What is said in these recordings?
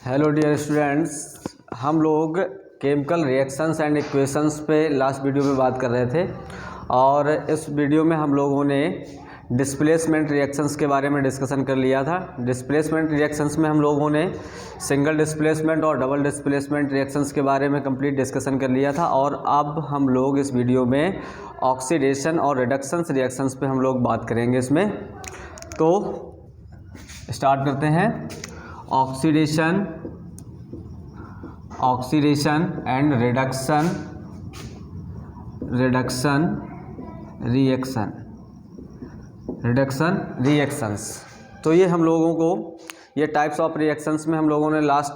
Hello dear students, हम लोग chemical reactions and equations पे लास्ट वीडियो में बात कर रहे थे और इस वीडियो में हम लोगों ने डिस्प्लेसमेंट रिएक्शंस के बारे में डिस्कशन कर लिया था। डिस्प्लेसमेंट रिएक्शंस में हम लोगों ने सिंगल डिस्प्लेसमेंट और डबल डिस्प्लेसमेंट रिएक्शंस के बारे में कंप्लीट डिस्कशन कर लिया था और अब हम लोग इस वीडियो में ऑक्सीडेशन और रिडक्शंस रिएक्शंस पे हम लोग बात करेंगे। इसमें तो स्टार्ट करते हैं। Oxidation and reduction reactions. तो ये हम लोगों को ये टाइप्स ऑफ रिएक्शंस में हम लोगों ने लास्ट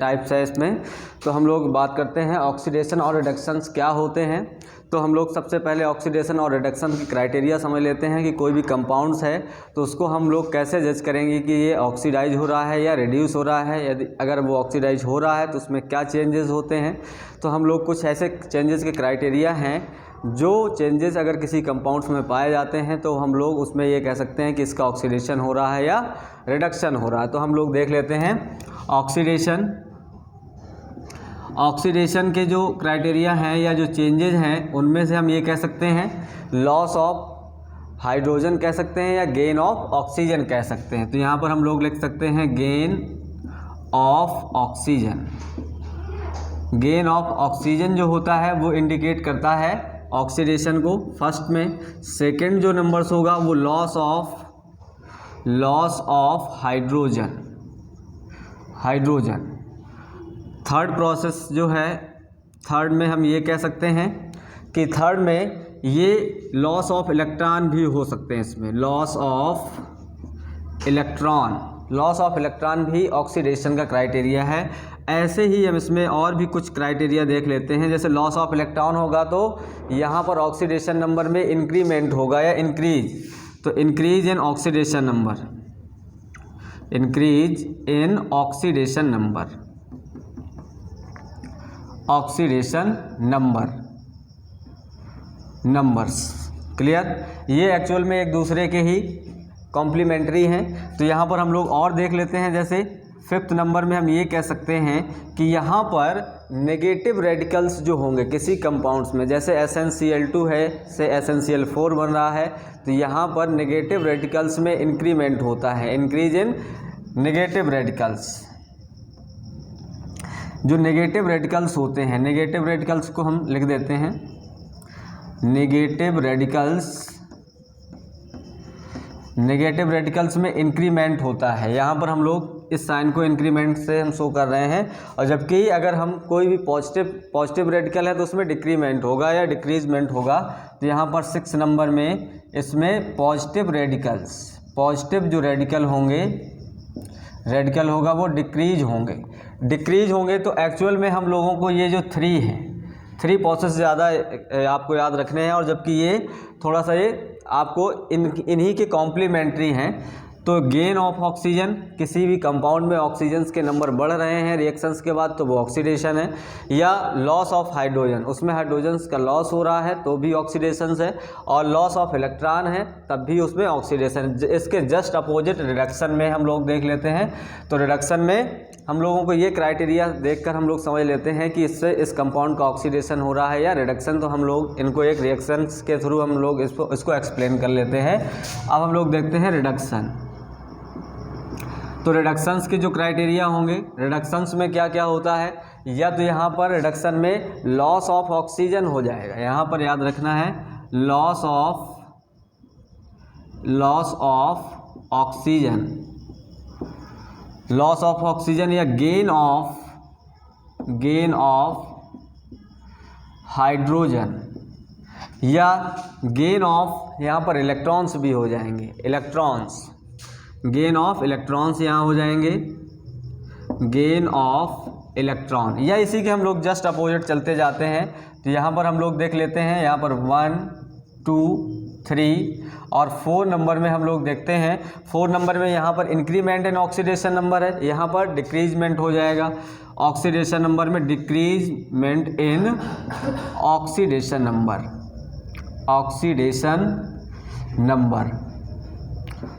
टाइप्स है इसमें, तो हम लोग बात करते हैं ऑक्सीडेशन और रिडक्शंस क्या होते हैं। तो हम लोग सबसे पहले ऑक्सीडेशन और रिडक्शन की क्राइटेरिया समझ लेते हैं कि कोई भी कंपाउंड्स है तो उसको हम लोग कैसे जज करेंगे कि ये ऑक्सीडाइज हो रहा है या रिड्यूस हो रहा है। यदि अगर वो ऑक्सीडाइज हो रहा है तो उसमें क्या चेंजेस होते हैं। तो हम लोग कुछ ऐसे चेंजेस के क्राइटेरिया हैं जो चेंजेस अगर किसी कंपाउंड्स में पाए जाते हैं तो हम लोग उसमें ये कह सकते हैं कि इसका ऑक्सीडेशन हो रहा है या रिडक्शन हो रहा है। तो हम लोग देख लेते हैं ऑक्सीडेशन के जो क्राइटेरिया हैं या जो चेंजेस हैं उनमें से हम ये कह सकते हैं लॉस ऑफ हाइड्रोजन कह सकते हैं या गेन ऑफ ऑक्सीजन कह सकते हैं। तो यहाँ पर हम लोग लिख सकते हैं gain of oxygen. Gain of oxygen जो होता है वो इंडिकेट करता है ऑक्सीडेशन को फर्स्ट में। सेकंड जो नंबर्स होगा वो loss of hydrogen. Third process जो है, थर्ड में हम ये कह सकते हैं कि थर्ड में ये लॉस ऑफ इलेक्ट्रॉन भी हो सकते हैं। इसमें लॉस ऑफ इलेक्ट्रॉन भी ऑक्सीडेशन का क्राइटेरिया है। ऐसे ही हम इसमें और भी कुछ क्राइटेरिया देख लेते हैं। जैसे लॉस ऑफ इलेक्ट्रॉन होगा तो यहाँ पर ऑक्सीडेशन नंबर में इंक्रीमेंट होगा या इंक्रीज, तो increase in oxidation numbers clear. ये एक्चुअल में एक दूसरे के ही कॉम्प्लीमेंट्री हैं। तो यहाँ पर हम लोग और देख लेते हैं। जैसे फिफ्थ नंबर में हम ये कह सकते हैं कि यहाँ पर नेगेटिव रेडिकल्स जो होंगे किसी कंपाउंड्स में, जैसे SnCl2 है से SnCl4 बन रहा है, तो यहाँ पर नेगेटिव रेडिकल्स में इंक्रीमेंट होता है, इंक्रीज इन नेगेटिव रेडिकल्स। जो नेगेटिव रेडिकल्स होते हैं, नेगेटिव रेडिकल्स को हम लिख देते हैं नेगेटिव रेडिकल्स में इंक्रीमेंट होता है। यहाँ पर हम लोग इस साइन को इंक्रीमेंट से हम शो कर रहे हैं। और जबकि अगर हम कोई भी पॉजिटिव रेडिकल है तो उसमें डिक्रीमेंट होगा या डिक्रीजमेंट होगा। तो यहाँ पर 6 नंबर में इसमें पॉजिटिव जो रेडिकल होगा वो डिक्रीज होंगे। तो एक्चुअल में हम लोगों को ये जो 3 प्रोसेस ज़्यादा आपको याद रखने हैं, और जबकि ये थोड़ा सा ये आपको इन्हीं के कॉम्प्लीमेंट्री हैं। तो गेन ऑफ ऑक्सीजन, किसी भी कंपाउंड में ऑक्सीजन्स के नंबर बढ़ रहे हैं रिएक्शंस के बाद तो वो ऑक्सीडेशन है। या लॉस ऑफ हाइड्रोजन, उसमें हाइड्रोजन्स का लॉस हो रहा है तो भी ऑक्सीडेशन है। और लॉस ऑफ इलेक्ट्रॉन है तब भी उसमें ऑक्सीडेशन। इसके जस्ट अपोजिट रिडक्शन में हम लोग देख लेते हैं। तो रिडक्शन में हम लोगों को ये क्राइटेरिया देखकर हम लोग समझ लेते हैं कि इससे इस कंपाउंड का ऑक्सीडेशन हो रहा है या रिडक्शन। तो हम लोग इनको एक रिएक्शंस के थ्रू हम लोग इसको एक्सप्लेन कर लेते हैं। अब हम लोग देखते हैं रिडक्शन। तो रिडक्शंस के जो क्राइटेरिया होंगे, रिडक्शंस में क्या क्या होता है, या तो यहाँ पर रिडक्शन में लॉस ऑफ ऑक्सीजन हो जाएगा। यहाँ पर याद रखना है लॉस ऑफ ऑक्सीजन या गेन ऑफ हाइड्रोजन, या गेन ऑफ यहाँ पर इलेक्ट्रॉन्स भी हो जाएंगे। गेन ऑफ इलेक्ट्रॉन्स यहाँ हो जाएंगे, गेन ऑफ इलेक्ट्रॉन, या इसी के हम लोग जस्ट अपोजिट चलते जाते हैं। तो यहाँ पर हम लोग देख लेते हैं, यहाँ पर 1, 2, 3 और 4 नंबर में हम लोग देखते हैं। 4 नंबर में यहाँ पर इंक्रीमेंट इन ऑक्सीडेशन नंबर है, यहाँ पर डिक्रीजमेंट हो जाएगा। ऑक्सीडेशन नंबर में डिक्रीजमेंट इन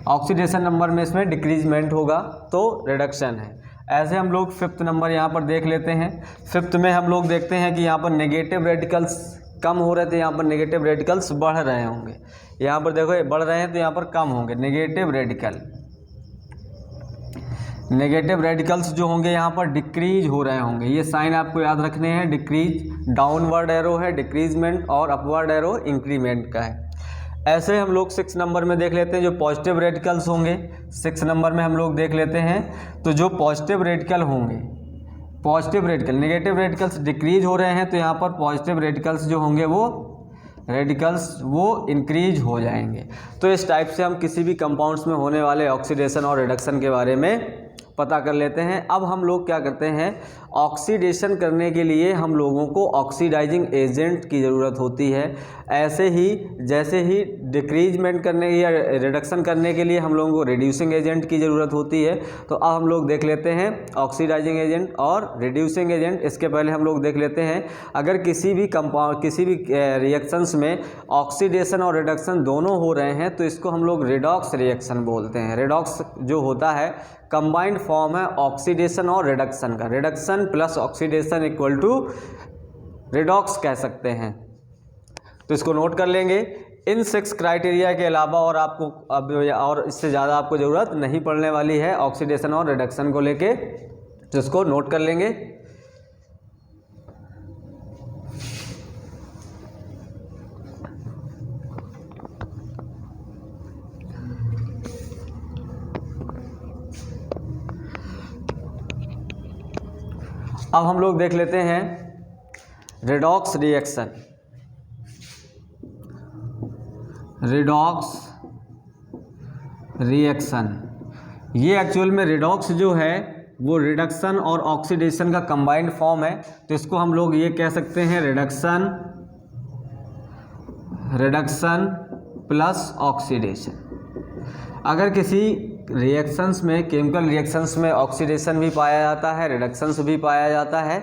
ऑक्सीडेशन नंबर में इसमें डिक्रीजमेंट होगा तो रिडक्शन है। ऐसे हम लोग 5th नंबर यहाँ पर देख लेते हैं। 5th में हम लोग देखते हैं कि यहाँ पर नेगेटिव रेडिकल्स कम हो रहे थे, यहाँ पर नेगेटिव रेडिकल्स बढ़ रहे होंगे। यहाँ पर देखो ये बढ़ रहे हैं तो यहाँ पर कम होंगे। नेगेटिव रेडिकल्स जो होंगे यहाँ पर डिक्रीज हो रहे होंगे। ये साइन आपको याद रखने हैं। डिक्रीज डाउनवर्ड एरो है, डिक्रीजमेंट, और अपवर्ड एरो इंक्रीमेंट का है। ऐसे हम लोग 6 नंबर में देख लेते हैं जो पॉजिटिव रेडिकल्स होंगे। 6 नंबर में हम लोग देख लेते हैं तो जो पॉजिटिव रेडिकल होंगे, positive radical, negative radicals decrease हो रहे हैं तो यहाँ पर पॉजिटिव रेडिकल्स जो होंगे वो इंक्रीज हो जाएंगे। तो इस टाइप से हम किसी भी कंपाउंड्स में होने वाले ऑक्सीडेशन और रिडक्शन के बारे में पता कर लेते हैं। अब हम लोग क्या करते हैं, ऑक्सीडेशन करने के लिए हम लोगों को ऑक्सीडाइजिंग एजेंट की ज़रूरत होती है। ऐसे ही जैसे ही डिक्रीजमेंट करने या रिडक्शन करने के लिए हम लोगों को रिड्यूसिंग एजेंट की ज़रूरत होती है। तो अब हम लोग देख लेते हैं ऑक्सीडाइजिंग एजेंट और रिड्यूसिंग एजेंट। इसके पहले हम लोग देख लेते हैं, अगर किसी भी रिएक्शंस में ऑक्सीडेशन और रिडक्शन दोनों हो रहे हैं तो इसको हम लोग रिडॉक्स रिएक्शन बोलते हैं। रिडॉक्स जो होता है कंबाइंड फॉर्म है ऑक्सीडेशन और रिडक्शन का। Reduction plus oxidation equal to redox कह सकते हैं। तो इसको नोट कर लेंगे। इन 6 क्राइटेरिया के अलावा और आपको अब और इससे ज़्यादा आपको ज़रूरत नहीं पड़ने वाली है ऑक्सीडेशन और रिडक्शन को लेके, तो इसको नोट कर लेंगे। अब हम लोग देख लेते हैं रिडॉक्स रिएक्शन। रिडॉक्स रिएक्शन ये एक्चुअल में रिडॉक्स जो है वो रिडक्शन और ऑक्सीडेशन का कंबाइंड फॉर्म है। तो इसको हम लोग ये कह सकते हैं रिडक्शन प्लस ऑक्सीडेशन। अगर किसी रिएक्शंस में, केमिकल रिएक्शंस में ऑक्सीडेशन भी पाया जाता है, रिडक्शंस भी पाया जाता है,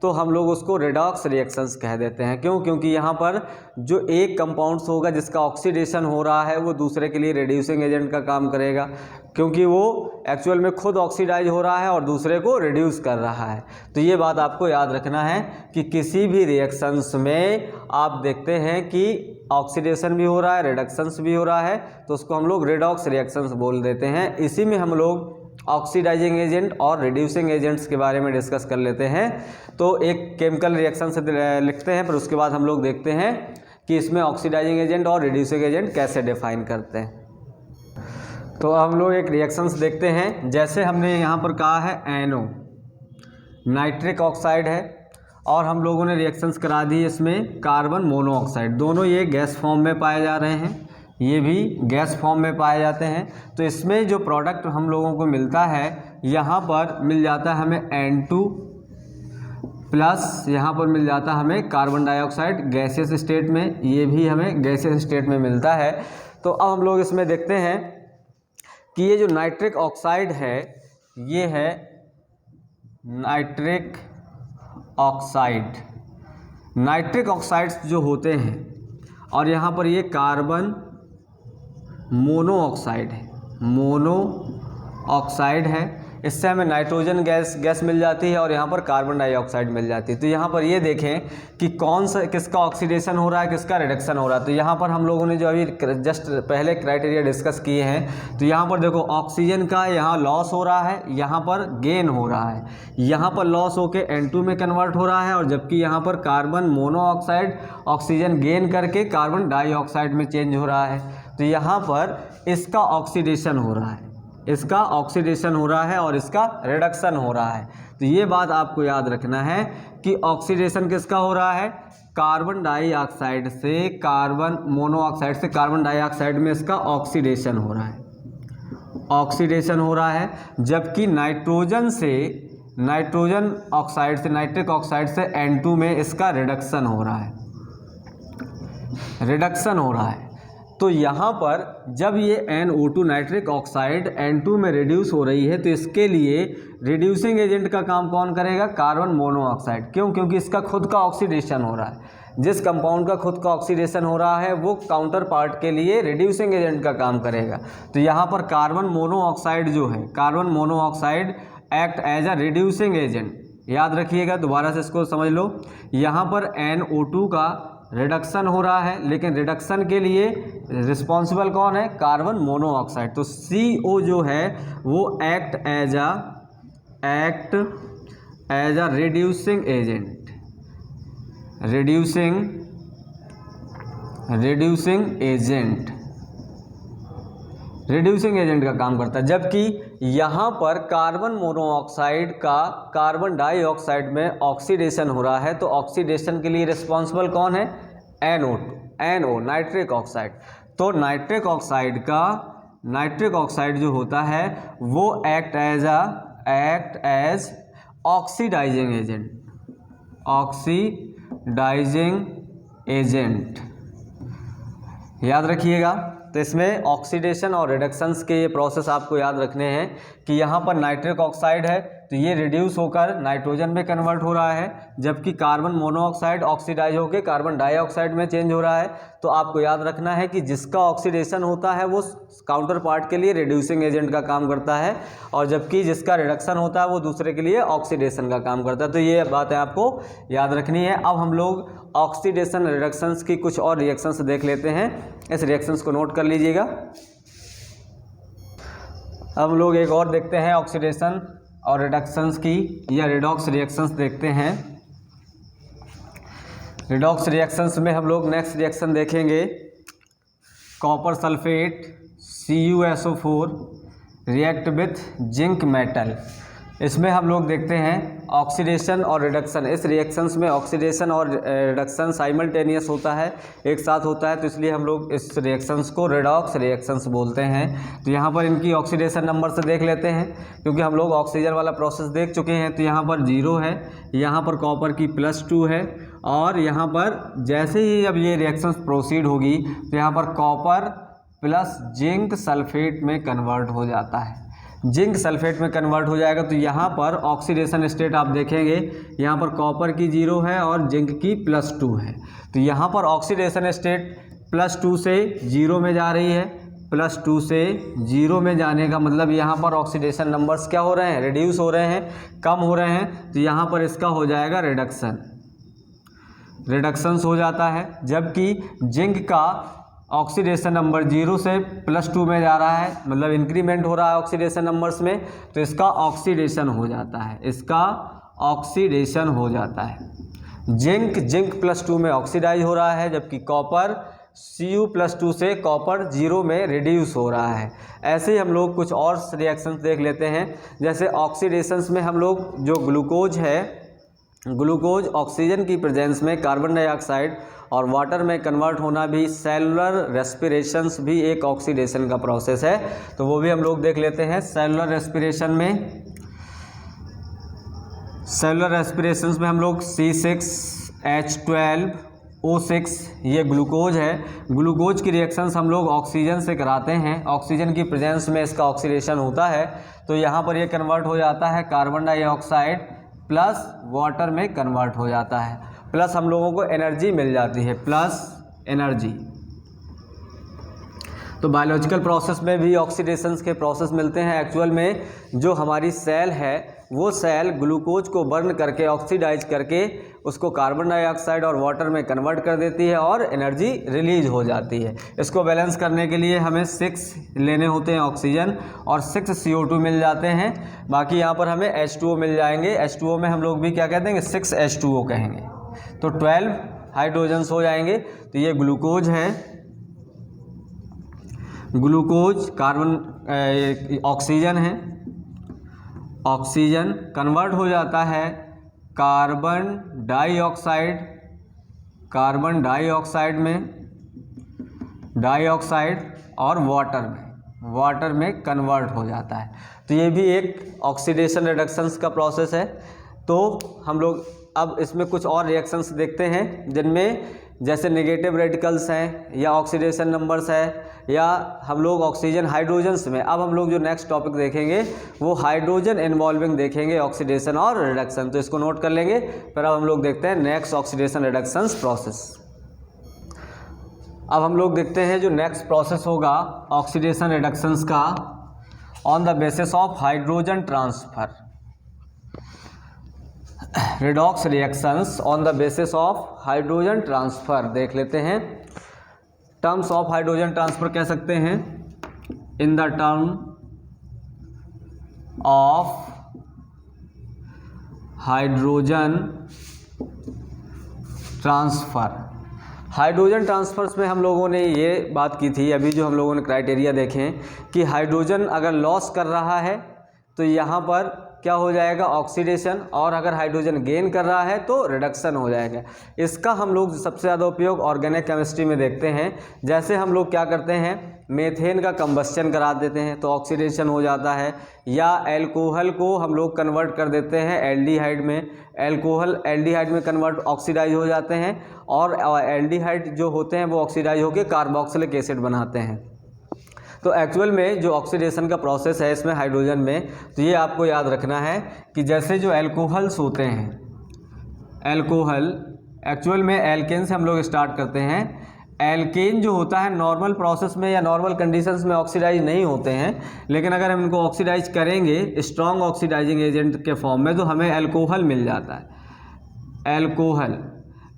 तो हम लोग उसको रिडॉक्स रिएक्शंस कह देते हैं। क्यों? क्योंकि यहाँ पर जो एक कंपाउंड्स होगा जिसका ऑक्सीडेशन हो रहा है वो दूसरे के लिए रिड्यूसिंग एजेंट का काम करेगा, क्योंकि वो एक्चुअल में खुद ऑक्सीडाइज हो रहा है और दूसरे को रिड्यूस कर रहा है। तो ये बात आपको याद रखना है कि किसी भी रिएक्शंस में आप देखते हैं कि ऑक्सीडेशन भी हो रहा है, रिडक्शंस भी हो रहा है, तो उसको हम लोग रिडॉक्स रिएक्शंस बोल देते हैं। इसी में हम लोग ऑक्सीडाइजिंग एजेंट और रिड्यूसिंग एजेंट्स के बारे में डिस्कस कर लेते हैं। तो एक केमिकल रिएक्शन से लिखते हैं, फिर उसके बाद हम लोग देखते हैं कि इसमें ऑक्सीडाइजिंग एजेंट और रिड्यूसिंग एजेंट कैसे डिफाइन करते हैं। तो हम लोग एक रिएक्शंस देखते हैं। जैसे हमने यहाँ पर कहा है NO, नाइट्रिक ऑक्साइड है, और हम लोगों ने रिएक्शंस करा दी इसमें कार्बन मोनोऑक्साइड। दोनों ये गैस फॉर्म में पाए जा रहे हैं, ये भी गैस फॉर्म में पाए जाते हैं। तो इसमें जो प्रोडक्ट हम लोगों को मिलता है, यहाँ पर मिल जाता है हमें N2 प्लस यहाँ पर मिल जाता है हमें कार्बन डाइऑक्साइड गैसियस स्टेट में, ये भी हमें गैसियस स्टेट में मिलता है। तो अब हम लोग इसमें देखते हैं कि ये जो नाइट्रिक ऑक्साइड है ये है नाइट्रिक ऑक्साइड। नाइट्रिक ऑक्साइड्स जो होते हैं, और यहाँ पर ये कार्बन मोनोऑक्साइड है, मोनोऑक्साइड है। इससे हमें नाइट्रोजन गैस मिल जाती है और यहाँ पर कार्बन डाइऑक्साइड मिल जाती है। तो यहाँ पर ये देखें कि कौन सा, किसका ऑक्सीडेशन हो रहा है, किसका रिडक्शन हो रहा है। तो यहाँ पर हम लोगों ने जो अभी जस्ट पहले क्राइटेरिया डिस्कस किए हैं, तो यहाँ पर देखो ऑक्सीजन का यहाँ लॉस हो रहा है, यहाँ पर गेन हो रहा है। यहाँ पर लॉस होके N2 में कन्वर्ट हो रहा है, और जबकि यहाँ पर कार्बन मोनोऑक्साइड ऑक्सीजन गेन करके कार्बन डाइऑक्साइड में चेंज हो रहा है। तो यहाँ पर इसका ऑक्सीडेशन हो रहा है, इसका ऑक्सीडेशन हो रहा है और इसका रिडक्शन हो रहा है। तो ये बात आपको याद रखना है कि ऑक्सीडेशन किसका हो रहा है, कार्बन डाइऑक्साइड से कार्बन मोनोऑक्साइड से कार्बन डाइऑक्साइड में इसका ऑक्सीडेशन हो रहा है, ऑक्सीडेशन हो रहा है। जबकि नाइट्रोजन से, नाइट्रोजन ऑक्साइड से, नाइट्रिक ऑक्साइड से N2 में इसका रिडक्शन हो रहा है, रिडक्शन हो रहा है। तो यहाँ पर जब ये NO2 नाइट्रिक ऑक्साइड N2 में रिड्यूस हो रही है, तो इसके लिए रिड्यूसिंग एजेंट का काम कौन करेगा, कार्बन मोनोऑक्साइड। क्यों? क्योंकि इसका खुद का ऑक्सीडेशन हो रहा है। जिस कंपाउंड का खुद का ऑक्सीडेशन हो रहा है वो काउंटर पार्ट के लिए रिड्यूसिंग एजेंट का काम करेगा। तो यहाँ पर कार्बन मोनोऑक्साइड जो है, carbon monoxide act as a reducing agent. याद रखिएगा, दोबारा से इसको समझ लो। यहाँ पर NO2 का रिडक्शन हो रहा है, लेकिन रिडक्शन के लिए रिस्पॉन्सिबल कौन है? Carbon monoxide. तो CO जो है वो act as a reducing agent, reducing agent का काम करता है। जबकि यहाँ पर कार्बन मोनोऑक्साइड का कार्बन डाइऑक्साइड में ऑक्सीडेशन हो रहा है, तो ऑक्सीडेशन के लिए रिस्पॉन्सिबल कौन है? NO nitric oxide. तो नाइट्रिक ऑक्साइड जो होता है वो एक्ट एज ऑक्सीडाइजिंग एजेंट। याद रखिएगा। तो इसमें ऑक्सीडेशन और रिडक्शंस के ये प्रोसेस आपको याद रखने हैं कि यहाँ पर नाइट्रिक ऑक्साइड है तो ये रिड्यूस होकर नाइट्रोजन में कन्वर्ट हो रहा है, जबकि कार्बन मोनोऑक्साइड ऑक्सीडाइज होकर कार्बन डाइऑक्साइड में चेंज हो रहा है। तो आपको याद रखना है कि जिसका ऑक्सीडेशन होता है वो काउंटर पार्ट के लिए रिड्यूसिंग एजेंट का काम करता है, और जबकि जिसका रिडक्शन होता है वो दूसरे के लिए ऑक्सीडेशन का काम करता है। तो ये बातें आपको याद रखनी है। अब हम लोग ऑक्सीडेशन रिडक्शंस की कुछ और रिएक्शंस देख लेते हैं। इस रिएक्शंस को नोट कर लीजिएगा। अब हम लोग एक और देखते हैं ऑक्सीडेशन और रिडक्शंस की, या रिडॉक्स रिएक्शंस देखते हैं। रिडॉक्स रिएक्शंस में हम लोग नेक्स्ट रिएक्शन देखेंगे copper sulphate CuSO4 react with zinc metal. इसमें हम लोग देखते हैं ऑक्सीडेशन और रिडक्शन। इस रिएक्शंस में ऑक्सीडेशन और रिडक्शन साइमल्टेनियस होता है, एक साथ होता है, तो इसलिए हम लोग इस रिएक्शंस को रिडॉक्स रिएक्शंस बोलते हैं। तो यहाँ पर इनकी ऑक्सीडेशन नंबर से देख लेते हैं, क्योंकि हम लोग ऑक्सीजन वाला प्रोसेस देख चुके हैं। तो यहाँ पर 0 है, यहाँ पर कॉपर की +2 है, और यहाँ पर जैसे ही अब ये रिएक्शंस प्रोसीड होगी तो यहाँ पर कॉपर प्लस जिंक सल्फेट में कन्वर्ट हो जाता है। जिंक सल्फेट में कन्वर्ट हो जाएगा तो यहाँ पर ऑक्सीडेशन स्टेट आप देखेंगे, यहाँ पर कॉपर की 0 है और जिंक की +2 है। तो यहाँ पर ऑक्सीडेशन स्टेट +2 से 0 में जा रही है। +2 से 0 में जाने का मतलब यहाँ पर ऑक्सीडेशन नंबर्स क्या हो रहे हैं? रिड्यूस हो रहे हैं, कम हो रहे हैं। तो यहाँ पर इसका हो जाएगा रिडक्शंस हो जाता है। जबकि जिंक का ऑक्सीडेशन नंबर 0 से +2 में जा रहा है, मतलब इंक्रीमेंट हो रहा है ऑक्सीडेशन नंबर्स में, तो इसका ऑक्सीडेशन हो जाता है। जिंक +2 में ऑक्सीडाइज हो रहा है, जबकि कॉपर Cu+2 से कॉपर 0 में रिड्यूस हो रहा है। ऐसे ही हम लोग कुछ और रिएक्शंस देख लेते हैं। जैसे ऑक्सीडेशंस में हम लोग जो ग्लूकोज है, ग्लूकोज ऑक्सीजन की प्रेजेंस में कार्बन डाइऑक्साइड और वाटर में कन्वर्ट होना भी, सेलुलर रेस्पिरेशंस भी एक ऑक्सीडेशन का प्रोसेस है, तो वो भी हम लोग देख लेते हैं। सेलुलर रेस्पिरेशंस में हम लोग C6H12O6 ये ग्लूकोज है। ग्लूकोज की रिएक्शंस हम लोग ऑक्सीजन से कराते हैं, ऑक्सीजन की प्रेजेंस में इसका ऑक्सीडेशन होता है, तो यहाँ पर ये कन्वर्ट हो जाता है कार्बन डाइऑक्साइड प्लस वाटर में कन्वर्ट हो जाता है, प्लस हम लोगों को एनर्जी मिल जाती है, प्लस एनर्जी। तो बायोलॉजिकल प्रोसेस में भी ऑक्सीडेशंस के प्रोसेस मिलते हैं। एक्चुअल में जो हमारी सेल है वो सेल ग्लूकोज को बर्न करके, ऑक्सीडाइज करके उसको कार्बन डाइऑक्साइड और वाटर में कन्वर्ट कर देती है और एनर्जी रिलीज हो जाती है। इसको बैलेंस करने के लिए हमें 6 लेने होते हैं ऑक्सीजन, और 6 CO2 मिल जाते हैं। बाकी यहाँ पर हमें H2O मिल जाएंगे। H2O में हम लोग भी क्या कहते हैं? 6H2O कहेंगे। तो 12 हाइड्रोजन्स हो जाएंगे। तो ये ग्लूकोज है, ग्लूकोज कार्बन ऑक्सीजन है, ऑक्सीजन कन्वर्ट हो जाता है कार्बन डाइऑक्साइड में, डाइऑक्साइड और वाटर में कन्वर्ट हो जाता है। तो ये भी एक ऑक्सीडेशन रिडक्शंस का प्रोसेस है। तो हम लोग अब इसमें कुछ और रिएक्शंस देखते हैं, जिनमें जैसे नेगेटिव रेडिकल्स हैं, या ऑक्सीडेशन नंबर्स है, या हम लोग ऑक्सीजन हाइड्रोजन्स में। अब हम लोग जो नेक्स्ट टॉपिक देखेंगे वो हाइड्रोजन इन्वॉल्विंग देखेंगे, ऑक्सीडेशन और रिडक्शन। तो इसको नोट कर लेंगे। फिर अब हम लोग देखते हैं नेक्स्ट ऑक्सीडेशन रिडक्शंस प्रोसेस। अब हम लोग देखते हैं जो नेक्स्ट प्रोसेस होगा ऑक्सीडेशन रिडक्शंस का, on the basis of hydrogen transfer. Redox reactions on the basis of hydrogen transfer देख लेते हैं। टर्म्स ऑफ हाइड्रोजन ट्रांसफ़र कह सकते हैं, in the term of hydrogen transfer. Hydrogen transfers में हम लोगों ने ये बात की थी, अभी जो हम लोगों ने क्राइटेरिया देखें कि हाइड्रोजन अगर लॉस कर रहा है तो यहाँ पर क्या हो जाएगा, ऑक्सीडेशन, और अगर हाइड्रोजन गेन कर रहा है तो रिडक्शन हो जाएगा। इसका हम लोग सबसे ज़्यादा उपयोग ऑर्गेनिक केमिस्ट्री में देखते हैं। जैसे हम लोग क्या करते हैं, मेथेन का कंबस्शन करा देते हैं तो ऑक्सीडेशन हो जाता है, या एल्कोहल को हम लोग कन्वर्ट कर देते हैं एल्डिहाइड में, एल्कोहल एल्डिहाइड में कन्वर्ट ऑक्सीडाइज हो जाते हैं, और एल्डिहाइड जो होते हैं वो ऑक्सीडाइज होकर कार्बोक्सिलिक एसिड बनाते हैं। तो एक्चुअल में जो ऑक्सीडेशन का प्रोसेस है इसमें हाइड्रोजन में, तो ये आपको याद रखना है कि जैसे जो एल्कोहल्स होते हैं, एल्कोहल एक्चुअल में एल्केन से हम लोग स्टार्ट करते हैं। एल्केन जो होता है नॉर्मल प्रोसेस में या नॉर्मल कंडीशंस में ऑक्सीडाइज नहीं होते हैं, लेकिन अगर हम इनको ऑक्सीडाइज करेंगे स्ट्रॉन्ग ऑक्सीडाइजिंग एजेंट के फॉर्म में तो हमें एल्कोहल मिल जाता है।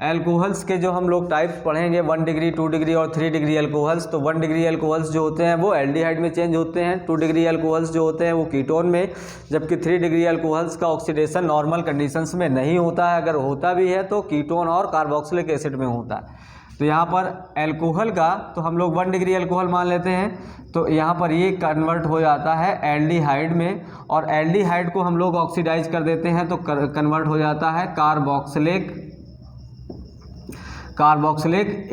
एल्कोहल्स के जो हम लोग टाइप्स पढ़ेंगे 1 डिग्री, 2 डिग्री और 3 डिग्री एल्कोहल्स। तो 1 डिग्री एल्कोहल्स जो होते हैं वो एल्डिहाइड में चेंज होते हैं, 2 डिग्री एल्कोहल्स जो होते हैं वो कीटोन में, जबकि 3 डिग्री एल्कोहल्स का ऑक्सीडेशन नॉर्मल कंडीशंस में नहीं होता है, अगर होता भी है तो कीटोन और कार्बोक्सिलिक एसिड में होता है। तो यहाँ पर एल्कोहल का तो हम लोग 1 डिग्री एल्कोहल मान लेते हैं, तो यहाँ पर ये कन्वर्ट हो जाता है एल्डिहाइड में, और एल्डिहाइड को हम लोग ऑक्सीडाइज कर देते हैं तो कन्वर्ट हो जाता है कार्बोक्सिलिक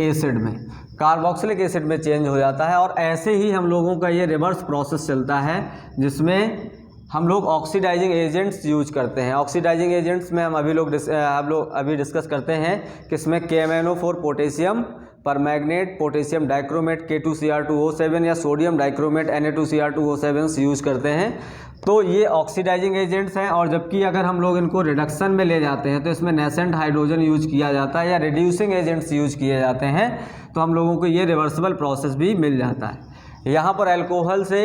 एसिड में चेंज हो जाता है। और ऐसे ही हम लोगों का ये रिवर्स प्रोसेस चलता है जिसमें हम लोग ऑक्सीडाइजिंग एजेंट्स यूज करते हैं। ऑक्सीडाइजिंग एजेंट्स में हम अभी डिस्कस करते हैं कि इसमें KMnO4 potassium permanganate, potassium dichromate K2Cr2O7 या सोडियम डाइक्रोमेट Na2Cr2O7 यूज करते हैं। तो ये ऑक्सीडाइजिंग एजेंट्स हैं, और जबकि अगर हम लोग इनको रिडक्शन में ले जाते हैं तो इसमें नेसेंट हाइड्रोजन यूज किया जाता है या रिड्यूसिंग एजेंट्स यूज किए जाते हैं, तो हम लोगों को ये रिवर्सिबल प्रोसेस भी मिल जाता है। यहाँ पर एल्कोहल से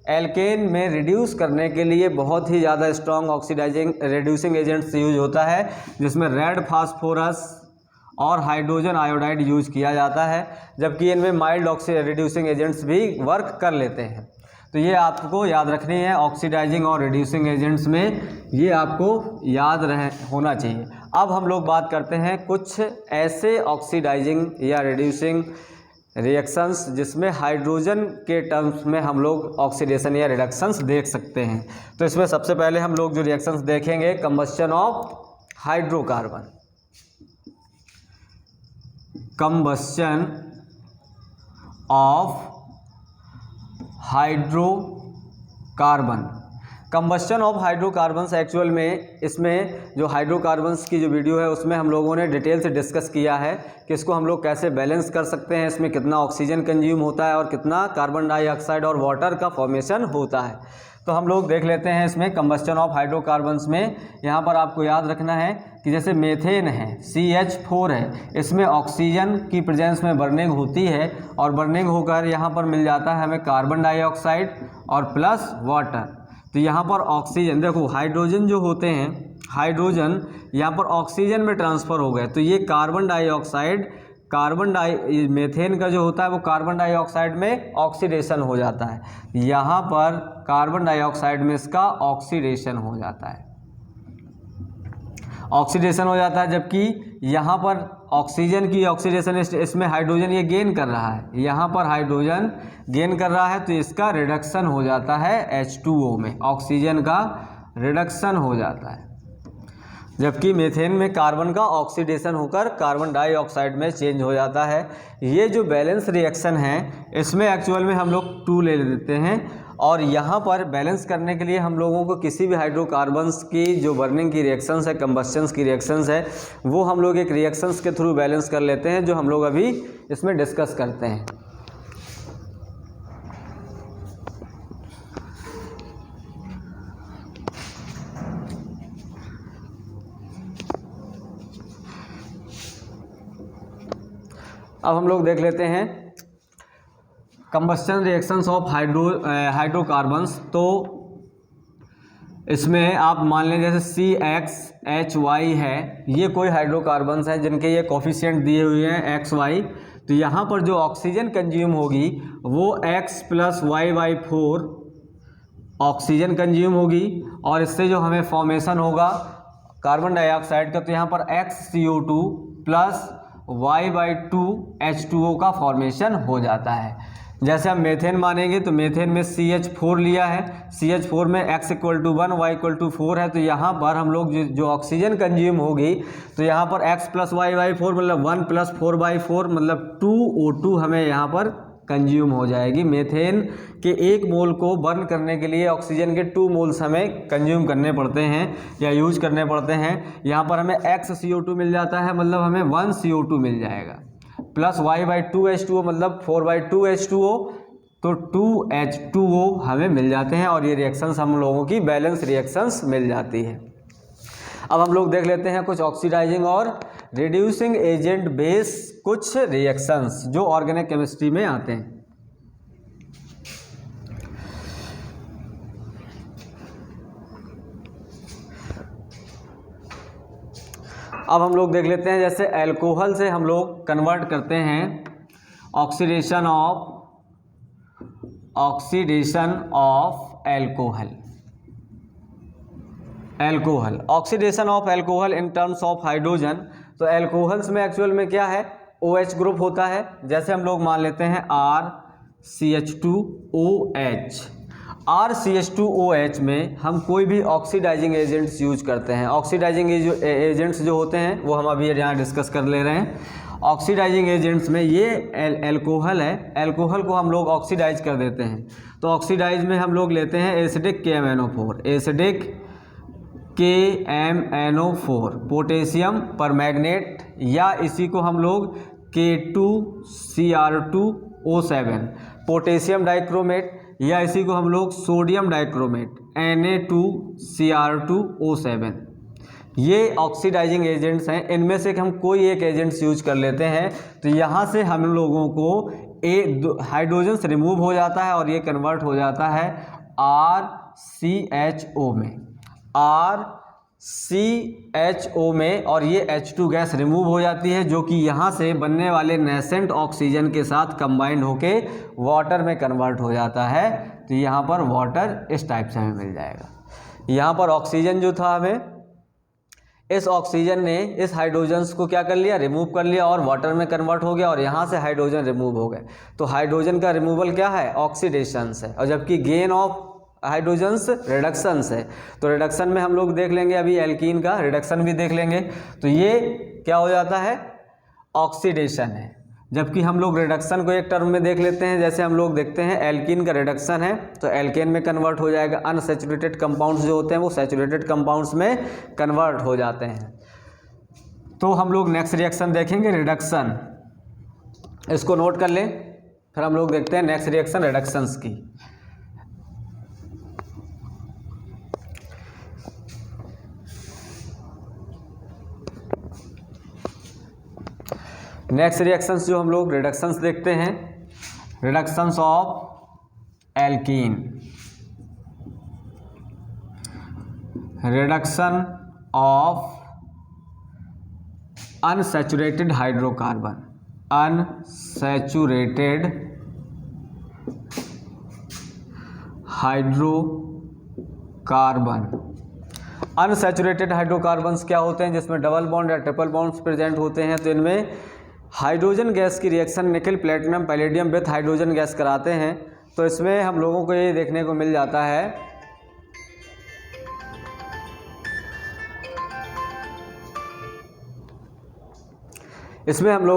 एल्केन में रिड्यूस करने के लिए बहुत ही ज़्यादा strong oxidising reducing agents use होता है, जिसमें रेड फास्फोरस और हाइड्रोजन आयोडाइड यूज किया जाता है, जबकि इनमें माइल्ड रिड्यूसिंग एजेंट्स भी वर्क कर लेते हैं। तो ये आपको याद रखनी है, ऑक्सीडाइजिंग और रिड्यूसिंग एजेंट्स में ये आपको याद होना चाहिए। अब हम लोग बात करते हैं कुछ ऐसे ऑक्सीडाइजिंग या रिड्यूसिंग रिएक्शंस जिसमें हाइड्रोजन के टर्म्स में हम लोग ऑक्सीडेशन या रिडक्शंस देख सकते हैं। तो इसमें सबसे पहले हम लोग जो रिएक्शंस देखेंगे, combustion of hydrocarbon. Combustion of hydrocarbon. Combustion of hydrocarbons actual में इसमें जो हाइड्रोकार्बन्स की जो वीडियो है उसमें हम लोगों ने डिटेल से डिस्कस किया है कि इसको हम लोग कैसे बैलेंस कर सकते हैं, इसमें कितना ऑक्सीजन कंज्यूम होता है और कितना कार्बन डाइऑक्साइड और वाटर का फॉर्मेशन होता है। तो हम लोग देख लेते हैं इसमें कंबस्शन ऑफ हाइड्रोकार्बन्स में। यहाँ पर आपको याद रखना है कि जैसे मेथेन है, CH4 है, इसमें ऑक्सीजन की प्रेजेंस में बर्निंग होती है, और बर्निंग होकर यहाँ पर मिल जाता है हमें कार्बन डाइऑक्साइड और प्लस वाटर। तो यहाँ पर ऑक्सीजन, देखो हाइड्रोजन जो होते हैं, हाइड्रोजन यहाँ पर ऑक्सीजन में ट्रांसफ़र हो गए, तो ये कार्बन डाइऑक्साइड मेथेन का जो होता है वो कार्बन डाइऑक्साइड में ऑक्सीडेशन हो जाता है। यहाँ पर कार्बन डाइऑक्साइड में इसका ऑक्सीडेशन हो जाता है, जबकि यहाँ पर ऑक्सीजन की ऑक्सीडेशन, इसमें हाइड्रोजन ये गेन कर रहा है, यहाँ पर हाइड्रोजन गेन कर रहा है तो इसका रिडक्शन हो जाता है H2O में, ऑक्सीजन का रिडक्शन हो जाता है, जबकि मेथेन में कार्बन का ऑक्सीडेशन होकर कार्बन डाइऑक्साइड में चेंज हो जाता है। ये जो बैलेंस रिएक्शन है इसमें एक्चुअल में हम लोग 2 ले लेते हैं, और यहाँ पर बैलेंस करने के लिए हम लोगों को किसी भी हाइड्रोकार्बन्स की जो बर्निंग की रिएक्शंस है, कंबस्शंस की रिएक्शंस है, वो हम लोग एक रिएक्शंस के थ्रू बैलेंस कर लेते हैं, जो हम लोग अभी इसमें डिस्कस करते हैं। अब हम लोग देख लेते हैं कंबस्शन रिएक्शंस ऑफ हाइड्रोकार्बन्स। तो इसमें आप मान लें जैसे CXHY है, ये कोई हाइड्रोकार्बन्स हैं जिनके ये कोफिशिएंट दिए हुए हैं XY। तो यहाँ पर जो ऑक्सीजन कंज्यूम होगी वो X + Y/4 ऑक्सीजन कंज्यूम होगी, और इससे जो हमें फॉर्मेशन होगा कार्बन डाइऑक्साइड का, तो यहाँ पर XCO2 + Y/2 H2O का फॉर्मेशन हो जाता है। जैसे हम मेथेन मानेंगे तो मेथेन में CH4 लिया है, CH4 में X = 1 Y = 4 है, तो यहाँ पर हम लोग जो ऑक्सीजन कंज्यूम होगी तो यहाँ पर X + Y/4 मतलब 1 + 4/4 मतलब 2O2 हमें यहाँ पर कंज्यूम हो जाएगी। मेथेन के 1 मोल को बर्न करने के लिए ऑक्सीजन के 2 मोल्स हमें कंज्यूम करने पड़ते हैं या यूज करने पड़ते हैं। यहाँ पर हमें XCO2 मिल जाता है, मतलब हमें 1 CO2 मिल जाएगा, प्लस Y/2 H2O मतलब 4/2 H2O, तो 2 H2O हमें मिल जाते हैं, और ये रिएक्शंस हम लोगों की बैलेंस रिएक्शंस मिल जाती है। अब हम लोग देख लेते हैं कुछ ऑक्सीडाइजिंग और रिड्यूसिंग एजेंट बेस कुछ रिएक्शंस जो ऑर्गेनिक केमिस्ट्री में आते हैं। अब हम लोग देख लेते हैं जैसे अल्कोहल से हम लोग कन्वर्ट करते हैं oxidation of alcohol. Oxidation of alcohol in terms of hydrogen. तो एल्कोहल्स में एक्चुअल में क्या है, OH ग्रुप होता है। जैसे हम लोग मान लेते हैं RCH2OH। RCH2OH में हम कोई भी ऑक्सीडाइजिंग एजेंट्स यूज करते हैं। ऑक्सीडाइजिंग एजेंट्स जो होते हैं वो हम अभी यहाँ डिस्कस कर ले रहे हैं। ऑक्सीडाइजिंग एजेंट्स में ये एल्कोहल है, एल्कोहल को हम लोग ऑक्सीडाइज कर देते हैं। तो ऑक्सीडाइज में हम लोग लेते हैं एसिडिक KMNO4 पोटेशियम परमैंगनेट, या इसी को हम लोग K2Cr2O7 पोटेशियम डाइक्रोमेट, या इसी को हम लोग सोडियम डाइक्रोमेट Na2Cr2O7। ये ऑक्सीडाइजिंग एजेंट्स हैं। इनमें से हम कोई एक एजेंट्स यूज कर लेते हैं तो यहाँ से हम लोगों को हाइड्रोजन से रिमूव हो जाता है और ये कन्वर्ट हो जाता है RCHO में, RCHO में, और ये H2 गैस रिमूव हो जाती है जो कि यहाँ से बनने वाले नेसेंट ऑक्सीजन के साथ कंबाइंड होके वाटर में कन्वर्ट हो जाता है। तो यहाँ पर वाटर इस टाइप से हमें मिल जाएगा। यहाँ पर ऑक्सीजन जो था, हमें इस ऑक्सीजन ने इस हाइड्रोजन्स को क्या कर लिया, रिमूव कर लिया और वाटर में कन्वर्ट हो गया, और यहाँ से हाइड्रोजन रिमूव हो गए। तो हाइड्रोजन का रिमूवल क्या है, ऑक्सीडेशंस है, और जबकि गेन ऑफ हाइड्रोजन्स रिडक्शंस है। तो रिडक्शन में हम लोग देख लेंगे अभी एल्कीन का रिडक्शन भी देख लेंगे। तो ये क्या हो जाता है, ऑक्सीडेशन है। जबकि हम लोग रिडक्शन को एक टर्म में देख लेते हैं। जैसे हम लोग देखते हैं एल्कीन का रिडक्शन है तो एल्केन में कन्वर्ट हो जाएगा। अनसैचुरेटेड कंपाउंड्स जो होते हैं वो सैचुरेटेड कंपाउंड्स में कन्वर्ट हो जाते हैं। तो हम लोग नेक्स्ट रिएक्शन देखेंगे रिडक्शन, इसको नोट कर लें। फिर हम लोग देखते हैं नेक्स्ट रिएक्शन रिडक्शंस की। नेक्स्ट रिएक्शंस जो हम लोग रिडक्शंस देखते हैं, reductions of alkene, reduction of unsaturated hydrocarbon, unsaturated hydrocarbon. Unsaturated hydrocarbons क्या होते हैं, जिसमें डबल बॉन्ड या ट्रिपल बॉन्ड्स प्रेजेंट होते हैं। तो इनमें हाइड्रोजन गैस की रिएक्शन निकल platinum palladium with hydrogen gas कराते हैं। तो इसमें हम लोगों को ये देखने को मिल जाता है, इसमें हम लोग